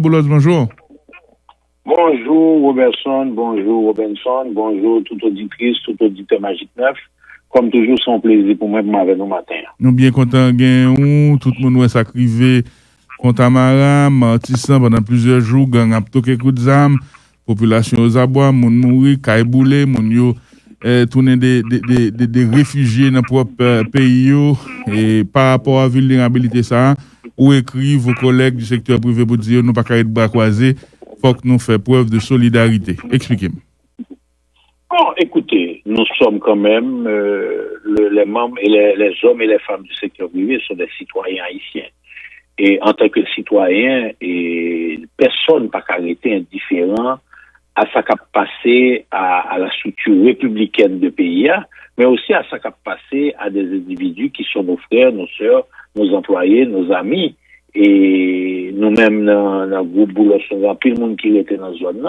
Boulos, bonjour. Bonjour Robertson, bonjour Robinson, bonjour toute auditrice, tout auditeur Magique 9. Comme toujours, c'est un plaisir pour moi de m'avoir nous matin. Nous bien contents de tout le monde s'accrivé contre Amara, Martissan pendant plusieurs jours, gang a toqué coup d'armes, population aux abois, moun mouri, kaïboulé, moun yo tourner des réfugiés dans propre pays yo, et par rapport à vulnérabilité ça, ou écrit vos collègues du secteur privé pour dire nous pas qu'à être bras croisés, faut que nous fassions preuve de solidarité. Expliquez-moi. Bon, écoutez, nous sommes quand même les membres et les hommes et les femmes du secteur privé sont des citoyens haïtiens. Et en tant que citoyen, et personne n'a qu'à rester indifférent à ça qui a passé à la structure républicaine de pays, mais aussi à ça qui a passé à des individus qui sont nos frères, nos sœurs, nos employés, nos amis. Et nous-mêmes, dans le groupe Boulos, puis le monde qui était dans la zone,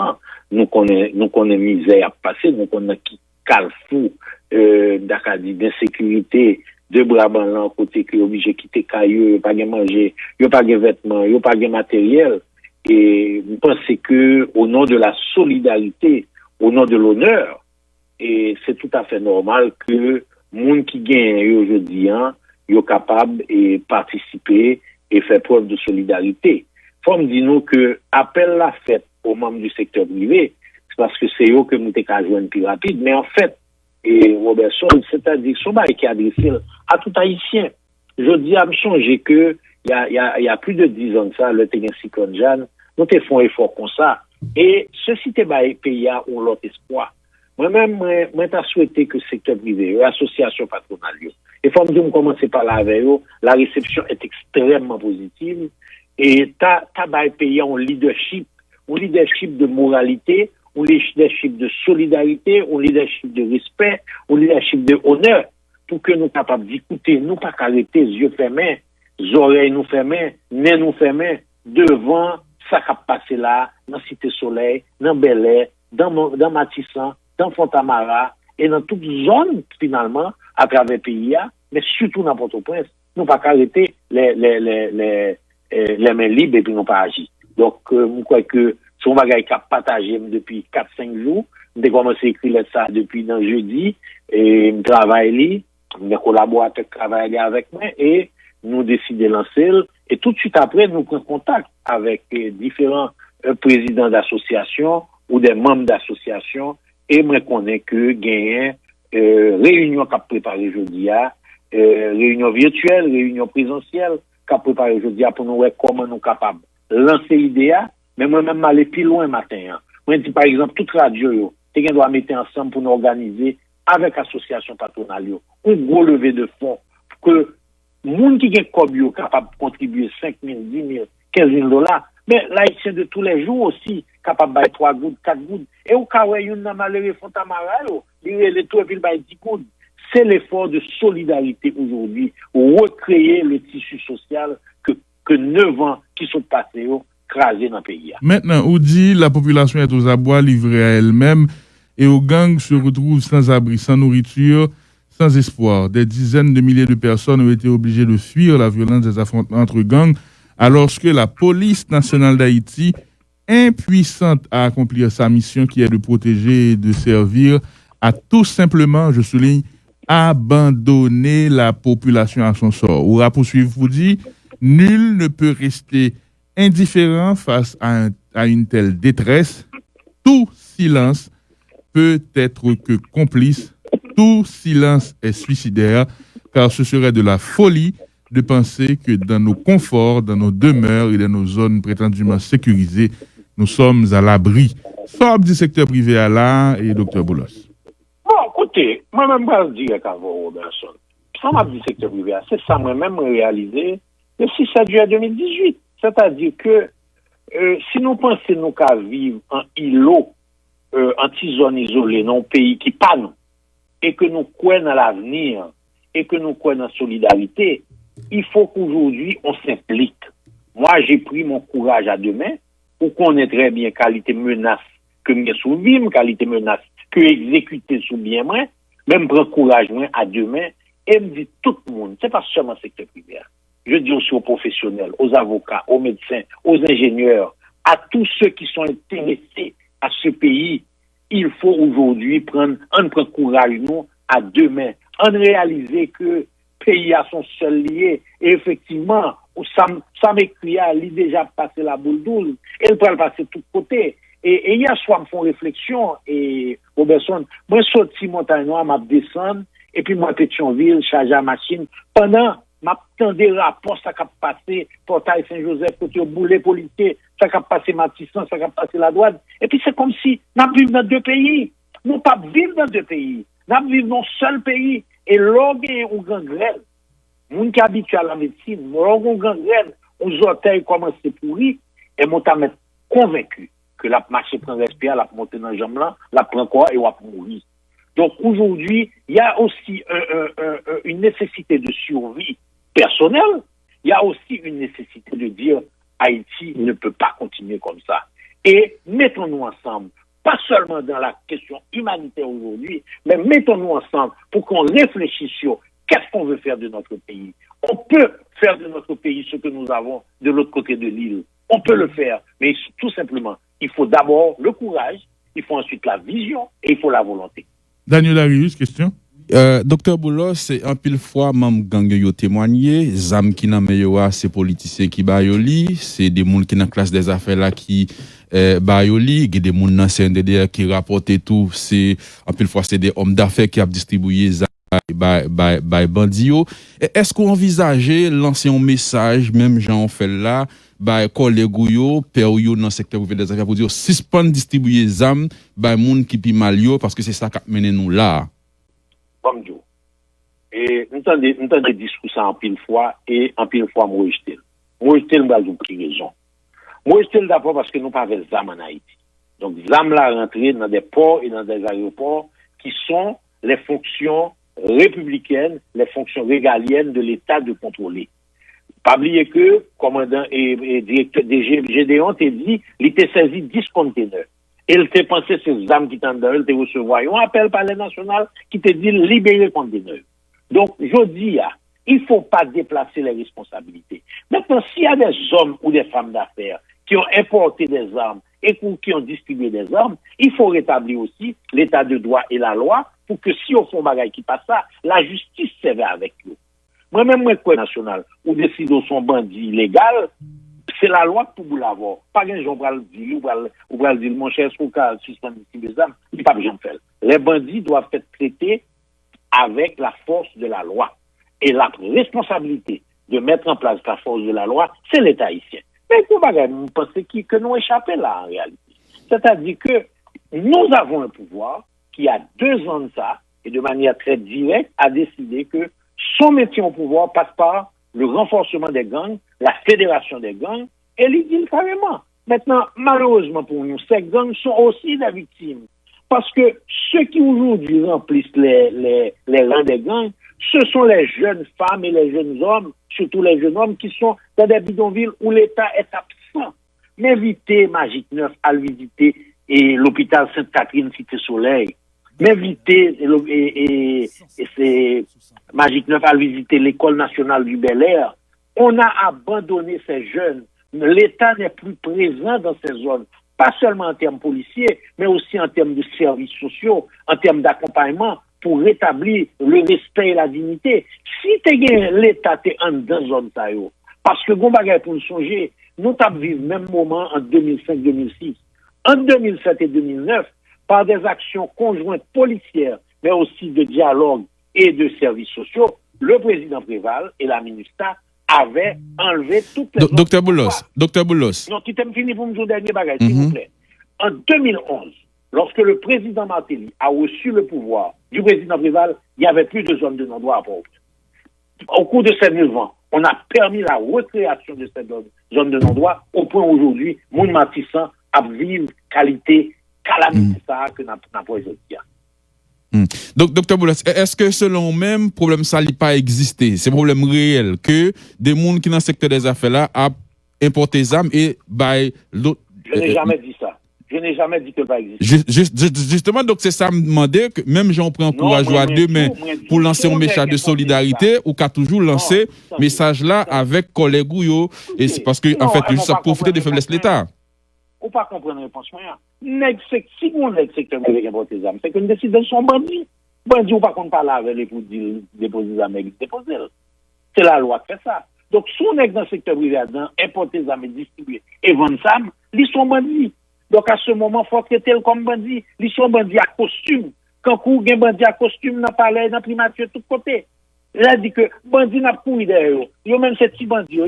nous connaissons misère à passer, nous connaissons qui calfou, d'insécurité, de bras blancs, côté qui est obligé de quitter caillou, pas de manger, pas de vêtements, pas de matériel. Et je pense que, au nom de la solidarité, au nom de l'honneur, et c'est tout à fait normal que, monde qui gagne aujourd'hui, est capable de participer et faire preuve de solidarité. Faut me dire nous que appel la fête aux membres du secteur privé, c'est parce que c'est eux que nous t'avons joindre plus rapide, mais en fait, et Robertson, c'est-à-dire son bail qui est adressé à tout haïtien. Je dis à me changer que il y a plus de 10 ans de ça, le Téguin Cyclone Jeanne, nous te font effort comme ça, et ceci te bail pays a ont l'autre espoir. Moi-même, moi t'as souhaité que le secteur privé, l'association patronale, et faut me dire, commencer par là avec eux, la réception est extrêmement positive, et t'as bail pays en leadership de moralité, un leadership de solidarité, un leadership de respect, un leadership de honneur, pour que nous soyons capables d'écouter, nous pas arrêter, yeux fermés, oreilles nous fermées, nez nous fermés, devant ça qui a passé là, dans Cité Soleil, dans Bel Air, dans Matissan, dans Fontamara, et dans toute zone, finalement, à travers le pays, mais surtout dans Port-au-Prince, nous pas arrêter les mains libres et puis nous pas agir. Donc, je crois que son bagage qui a partagé depuis 4-5 jours. J'ai commencé à écrire ça depuis jeudi. Et je travaille, mes collaborateurs travaillent avec moi et nous décidons de lancer. Et tout de suite après, nous prenons contact avec différents présidents d'associations ou des membres d'associations. Et je reconnais que gagne réunion qu'a préparé jeudi, réunion virtuelle, réunion présentielle qu'a préparé jeudi pour nous voir comment nous sommes capables de lancer l'idée. Mais moi-même, aller plus loin matin. Moi, je dis, par exemple, toute radio, tu dois mettre ensemble pour nous organiser avec l'association patronale, un gros levé de fonds pour que les gens qui ont comme capable de contribuer 5 000, 10 000, 15 000 dollars, mais l'haïtien de tous les jours aussi, capable de 3 gouttes, 4 gouttes. Et au cas où il y a une malheureux Fontamara, il y a les tout et puis il 10 gouttes. C'est l'effort de solidarité aujourd'hui, recréer le tissu social que 9 ans qui sont passés, crasé dans le pays. Maintenant, on dit la population est aux abois, livrée à elle-même, et aux gangs se retrouvent sans abri, sans nourriture, sans espoir. Des dizaines de milliers de personnes ont été obligées de fuir la violence des affrontements entre gangs, alors que la police nationale d'Haïti, impuissante à accomplir sa mission qui est de protéger et de servir, a tout simplement, je souligne, abandonné la population à son sort. Ou à poursuivre, vous dit, nul ne peut rester indifférent face à une telle détresse. Tout silence peut être que complice. Tout silence est suicidaire, car ce serait de la folie de penser que dans nos conforts, dans nos demeures et dans nos zones prétendument sécurisées, nous sommes à l'abri. Sort du secteur privé à là et Dr Boulos. Bon, écoutez, moi-même, je vais dire qu'à vous, Robertson, ça m'a dit secteur privé, c'est ça moi-même réalisé le 6 juillet 2018. C'est-à-dire que si nous pensons nous qu'à vivre en îlot, en petite zone isolée, dans un pays qui pas nous, et que nous croyons dans l'avenir, et que nous croyons dans la solidarité, il faut qu'aujourd'hui on s'implique. Moi, j'ai pris mon courage à deux mains pour connaître très bien qualité menace que me souvim, qualité menace que exécuter sous bien moi, même prendre courage moi à deux mains et me dit tout le monde, c'est pas seulement secteur privé. Je dis aussi aux professionnels, aux avocats, aux médecins, aux ingénieurs, à tous ceux qui sont intéressés à ce pays, il faut aujourd'hui prendre courage, nous, à deux mains, en réaliser que pays a son seul lié, et effectivement, ça m'écrit à lui déjà passé la boule 12, et il peut le passer de tous côtés. Et hier soir, me font réflexion, et Robertson, moi, sorti montagne noire, m'a descendre, et puis moi, Pétionville, chargé à machine, pendant, m'a tendu rapport, ça a passé, Portail Saint-Joseph, côté au boulet policier, ça a passé Matissan, ça a passé la douane, et puis c'est comme si, nous vivons dans deux pays, nous pas vivre dans deux pays, nous vivons dans un seul pays, et l'orgue ou gangrène, moun qui habitué à la médecine, l'orgue ou gangrène, aux orteils commencent à pourrir, et mon t'a convaincu que la marche prend respire, la monter dans la jambe là, la prend quoi et va mourir. Donc aujourd'hui, il y a aussi une nécessité de survie personnelle, il y a aussi une nécessité de dire Haïti ne peut pas continuer comme ça. Et mettons-nous ensemble, pas seulement dans la question humanitaire aujourd'hui, mais mettons-nous ensemble pour qu'on réfléchisse sur qu'est-ce qu'on veut faire de notre pays. On peut faire de notre pays ce que nous avons de l'autre côté de l'île. On peut le faire, mais tout simplement, il faut d'abord le courage, il faut ensuite la vision et il faut la volonté. Daniel Arius, question. Docteur Boulos, c'est un pile fois même gang yo témoigné, zam qui nan meyoa c'est politiciens qui bayoli, c'est des moun qui dans classe des affaires là qui bayoli, des moun nan CNDD qui rapportent tout, c'est un pile fois c'est des hommes d'affaires qui a distribué by bandio. Est-ce qu'on envisageait lancer un message même Jean fait là by collègue yo père yo dans secteur privé des affaires pour dire suspend distribuer zam by moun qui pi mal yo parce que c'est ça qui mené nous là. Comme Dieu. Et nous entendons des discours ça en pile fois et en pile fois moi rejeter. Moi rejeter nous avons pris raison. Moi rejeter d'abord parce que nous pas avec zam en Haïti. Donc zam là rentrer dans des ports et dans des aéroports qui sont les fonctions républicaines, les fonctions régaliennes de l'État de contrôler. Pas oublier que commandant et directeur des Gédéon t'a dit, il t'a saisi 10 conteneurs. Et il t'a pensé ces âmes qui t'en donnent, il t'a recevoir un appel par les nationales qui te dit libérer conteneurs. Donc, je dis, il faut pas déplacer les responsabilités. Maintenant, s'il y a des hommes ou des femmes d'affaires qui ont importé des armes et qui ont distribué des armes, il faut rétablir aussi l'état de droit et la loi pour que si on fait un bagage qui passe ça, la justice serve avec eux. Moi-même, moi, quoi national, ou décide son bandit illégal, c'est la loi pour vous l'avoir. Pas un gens va le dire, ou va le dire, mon cher, sous cas suspendre des armes, il n'y a pas besoin de faire. Les bandits doivent être traités avec la force de la loi. Et la responsabilité de mettre en place la force de la loi, c'est l'État haïtien. Mais vous pensez que nous échappons là, en réalité. C'est-à-dire que nous avons un pouvoir qui a 2 ans de ça, et de manière très directe, a décidé que son métier au pouvoir passe par le renforcement des gangs, la fédération des gangs, et il dit carrément. Maintenant, malheureusement pour nous, ces gangs sont aussi des victimes. Parce que ceux qui aujourd'hui remplissent les rangs des gangs, ce sont les jeunes femmes et les jeunes hommes, surtout les jeunes hommes qui sont dans des bidonvilles où l'État est absent. M'inviter Magic 9 à le visiter et l'hôpital Sainte-Catherine Cité Soleil. M'inviter et c'est Magic 9 à le visiter l'école nationale du Bel-Air. On a abandonné ces jeunes. L'État n'est plus présent dans ces zones. Pas seulement en termes policiers, mais aussi en termes de services sociaux, en termes d'accompagnement, pour rétablir le respect et la dignité. Si l'État est en deux zones, parce que pour nous songer, nous avons vécu le même moment en 2005-2006. En 2007 et 2009, par des actions conjointes policières, mais aussi de dialogue et de services sociaux, le président Préval et la ministre avaient enlevé toutes les... Docteur Boulos. Non, tu t'aimes fini pour me dire le dernier bagage, s'il vous plaît. En 2011, lorsque le président Martelly a reçu le pouvoir du président Préval, il n'y avait plus de zone de non-droit à Port-au-Prince. Au cours de ces 9 ans, on a permis la recréation de cette zone de non-droit au point aujourd'hui, mon Matissan a vivre qualité, calamité, ça que n'a pas aujourd'hui. Donc, Docteur Boulos, est-ce que selon même problème ça n'a pas existé? C'est un problème réel que des gens qui dans le secteur des affaires là a importé des armes et l'autre. Je n'ai jamais dit ça. Je n'ai jamais dit que ça existe. Justement, donc c'est ça me demander que même j'en prends courage à demain pour lancer un message de solidarité ou qu'a toujours lancé message là avec collègues ou et c'est parce que en fait juste ça profiter des faiblesses de l'État. ou pas comprendre réponse moyen. Si on est secteur privé qui importe des armes, c'est qu'une décision de son bandit. Bandit ou pas qu'on parle avec les pour dire déposer des armes, déposer. C'est la loi qui fait ça. Donc, si on est dans le secteur privé, importer des armes, distribuer et vendre ça, ils sont bandits. Donc, à ce moment, il faut traiter comme bandit. Ils sont bandits à costume. Quand vous avez un bandit à costume, dans le palais, dans le primature, de tous côtés. Là, dit que bandit n'a pas couru derrière. Yo même ces petits bandits,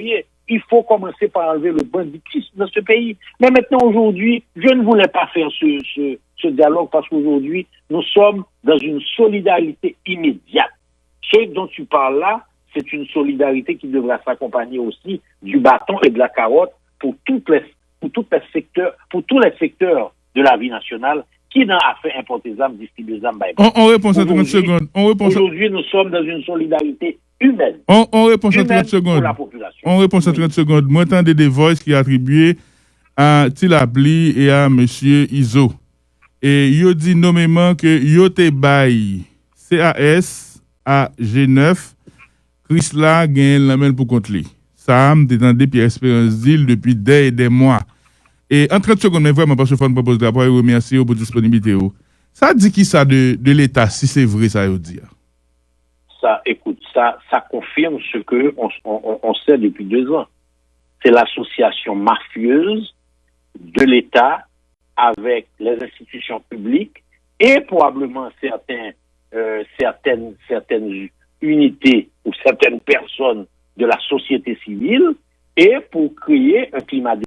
il faut commencer par enlever le banditisme dans ce pays. Mais maintenant, aujourd'hui, je ne voulais pas faire ce dialogue parce qu'aujourd'hui, nous sommes dans une solidarité immédiate. Ce dont tu parles là, c'est une solidarité qui devra s'accompagner aussi du bâton et de la carotte pour tous les secteurs de la vie nationale qui n'a à faire importer des armes, distribuer des armes. On répond à 30 secondes. Aujourd'hui, nous sommes dans une solidarité humaine. On répond à 30 secondes. Pour la population. On répond à 30 secondes. Moi, j'entends des voices qui attribuées à Tilabli et à M. Iso. Et il dit nommément que Yote Baye CAS à G9, Chrysla gagne la main pour contre lui. Ça me détendait Pierre Espérance Dil depuis des mois. Et en 30 secondes, mais vraiment, parce que je propose de rapport et remercier pour disponibilité. Ça dit qui ça de l'État, si c'est vrai, ça veut dire? Ça, écoute, ça confirme ce que on sait depuis 2 ans. C'est l'association mafieuse de l'État avec les institutions publiques et probablement certaines unités ou certaines personnes de la société civile et pour créer un climat de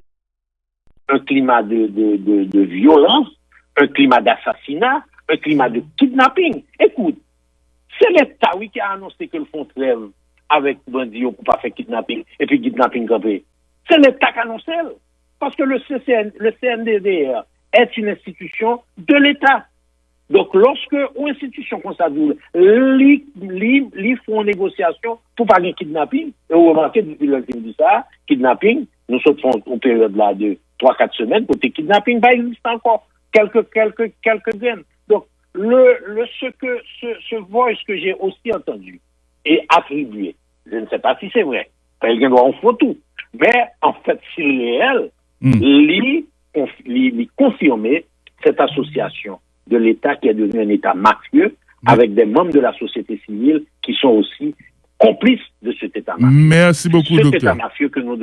violence, un climat d'assassinat, un climat de kidnapping. Écoute, c'est l'État, oui, qui a annoncé que le font trêve avec bandits pour pas faire kidnapping et puis kidnapping campé. C'est l'État qui a annoncé. Parce que le CNDDR est une institution de l'État. Donc, lorsque une institution comme ça, ils font négociation pour pas de kidnapping, et vous remarquez depuis le film de ça, kidnapping, nous sommes en période là de 3-4 semaines, côté kidnapping, bah, il existe encore quelques graines. Donc, ce voice que j'ai aussi entendu et attribué, je ne sais pas si c'est vrai, quelqu'un doit en photo, mais en fait, s'il est réel, il confirmer cette association de l'État qui est devenu un État mafieux avec des membres de la société civile qui sont aussi complices de cet État mafieux. Merci beaucoup, docteur. Cet État mafieux que dont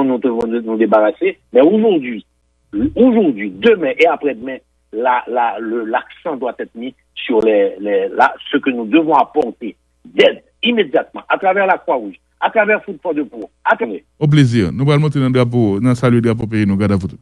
nous devons nous débarrasser. Mais aujourd'hui, demain et après-demain, l'accent doit être mis sur ce que nous devons apporter d'aide immédiatement à travers la Croix-Rouge, à travers Foot for the Poor. Au plaisir. Nous allons monter dans le drapeau, dans le salut du drapeau pays, nous gardons vous tout.